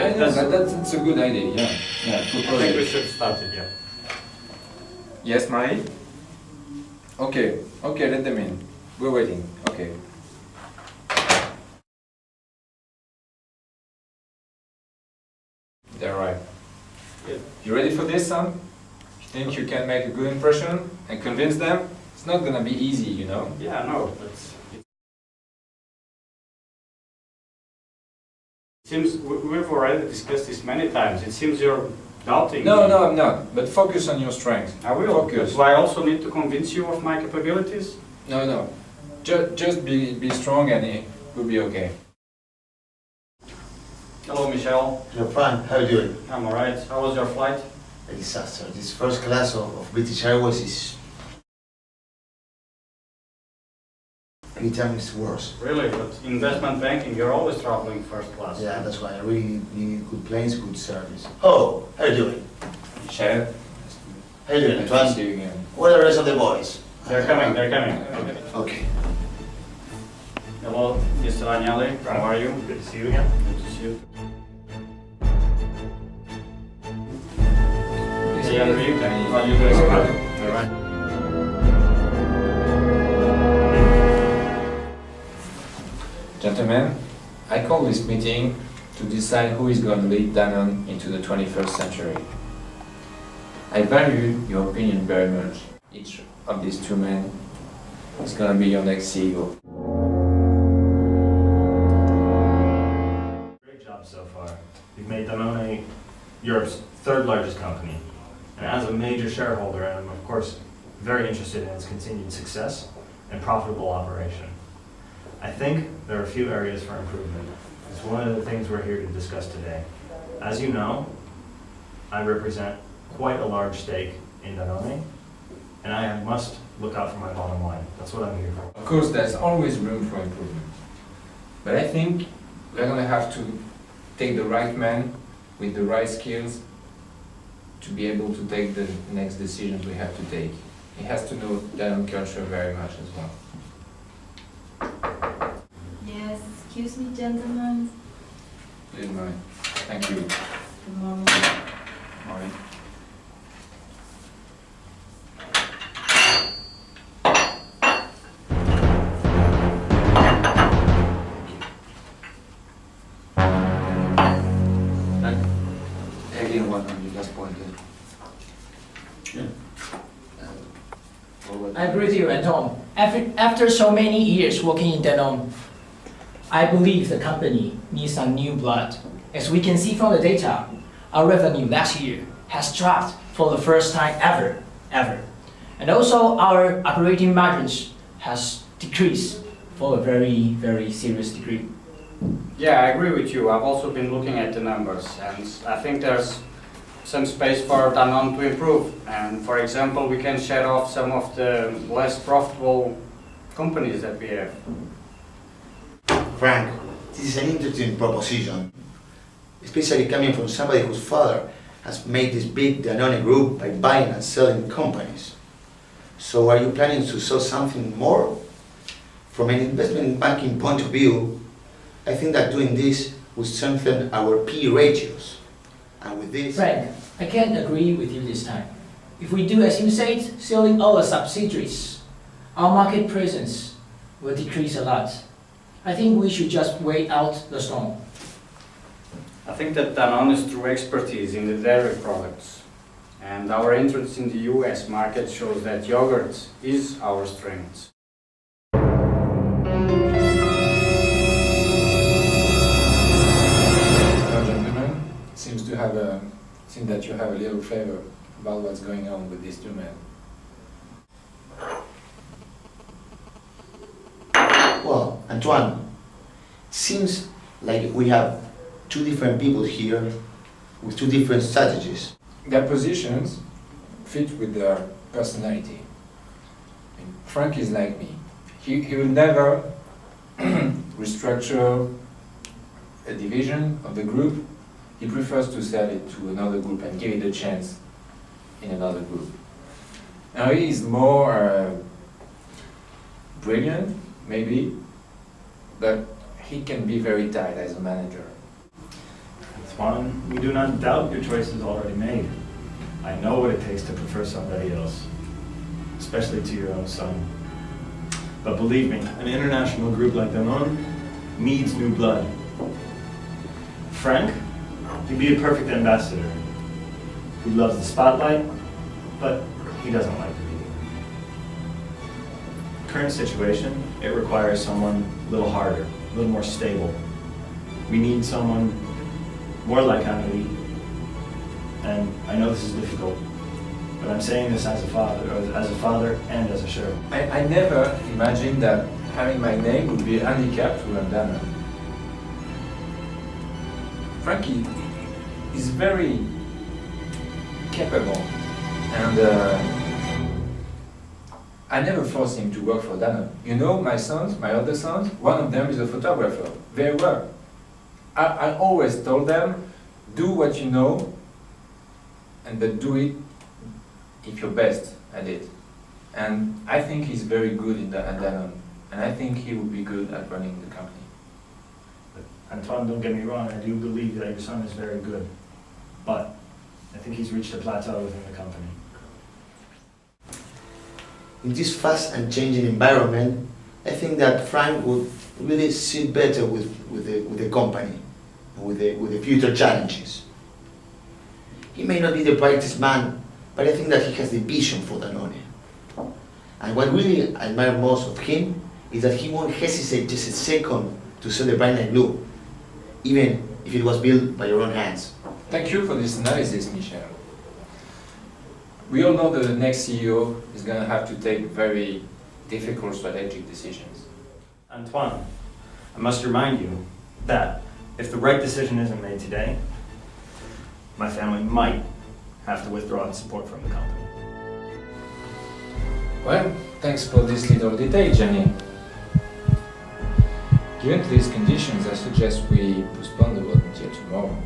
Yeah, that's a good idea. Yeah, yeah. I think we should start it. Yeah. Yes, Marie. Okay, let them in. We're waiting. Okay. They're right. Yeah. You ready for this, son? You think you can make a good impression and convince them? It's not gonna be easy, you know. Yeah, no, but it seems we've already discussed this many times. It seems you're doubting. No, me. I'm not. But focus on your strengths. I will. Focus. Do I also need to convince you of my capabilities? No. Just be strong and it will be okay. Hello, Michel. Hello, Frank. How are you doing? I'm alright. How was your flight? A disaster. This first class of British Airways is... every time it's worse. Really? But investment banking, you're always traveling first class. Yeah, that's why I really need good planes, good service. Oh, how are you doing? Michel. How are you doing, Nice to Antoine? see you again. Where are the rest of the boys? They're coming. Okay. Hello, Mr. Agnelli. How are you? Good to see you again. Good to see you. Hey, Henry. How are you doing? Alright. Gentlemen, I call this meeting to decide who is going to lead Danone into the 21st century. I value your opinion very much. Each of these two men is going to be your next CEO. Great job so far. You've made Danone Europe's third largest company. And as a major shareholder, I'm of course very interested in its continued success and profitable operation. I think there are a few areas for improvement. It's one of the things we're here to discuss today. As you know, I represent quite a large stake in Danone, and I must look out for my bottom line. That's what I'm here for. Of course, there's always room for improvement. But I think we're going to have to take the right man with the right skills to be able to take the next decisions we have to take. He has to know Danone culture very much as well. Yes, excuse me, gentlemen. Please, Marie. Thank you. Good morning. Marie. Again, one on your last point. I agree with you, Antoine. After so many years working in Danone, I believe the company needs some new blood. As we can see from the data, our revenue last year has dropped for the first time ever. And also our operating margins has decreased for a very, very serious degree. Yeah, I agree with you. I've also been looking at the numbers, and I think there's some space for Danone to improve. And for example, we can shed off some of the less profitable companies that we have. Frank, this is an interesting proposition, especially coming from somebody whose father has made this big Danone group by buying and selling companies. So are you planning to sell something more? From an investment banking point of view, I think that doing this will strengthen our P ratios. And with this... Frank, I can't agree with you this time. If we do as you said, selling all the subsidiaries, our market presence will decrease a lot. I think we should just wait out the storm. I think that Danone is true expertise in the dairy products, and our interest in the US market shows that yogurt is our strength. Gentlemen, seems that you have a little flavor about what's going on with these two men. Well, Antoine, it seems like we have two different people here with two different strategies. Their positions fit with their personality. I mean, Frank is like me. He will never restructure a division of the group. He prefers to sell it to another group and give it a chance in another group. Now he is more brilliant, maybe, but he can be very tight as a manager. Antoine, we do not doubt your choice is already made. I know what it takes to prefer somebody else, especially to your own son. But believe me, an international group like Danone needs new blood. Franck, he'd be a perfect ambassador. He loves the spotlight, but he doesn't like the media. Current situation, it requires someone a little harder, a little more stable. We need someone more like Amélie. And I know this is difficult, but I'm saying this as a father and as a shareholder. I never imagined that having my name would be a handicap to run Danone. Frankie is very capable, and I never forced him to work for Danone. You know, my sons, my other sons, one of them is a photographer, very well. I always told them, do what you know, but do it if you're best at it. And I think he's very good at Danone, and I think he would be good at running the company. Antoine, don't get me wrong, I do believe that your son is very good, but I think he's reached a plateau within the company. In this fast and changing environment, I think that Frank would really sit better with the company, with the future challenges. He may not be the brightest man, but I think that he has the vision for Danone. And what really I admire most of him is that he won't hesitate just a second to sell the brand like blue, even if it was built by your own hands. Thank you for this analysis, Michel. We all know that the next CEO is going to have to take very difficult strategic decisions. Antoine, I must remind you that if the right decision isn't made today, my family might have to withdraw its support from the company. Well, thanks for this little detail, Jenny. Given these conditions, I suggest we postpone the vote until tomorrow.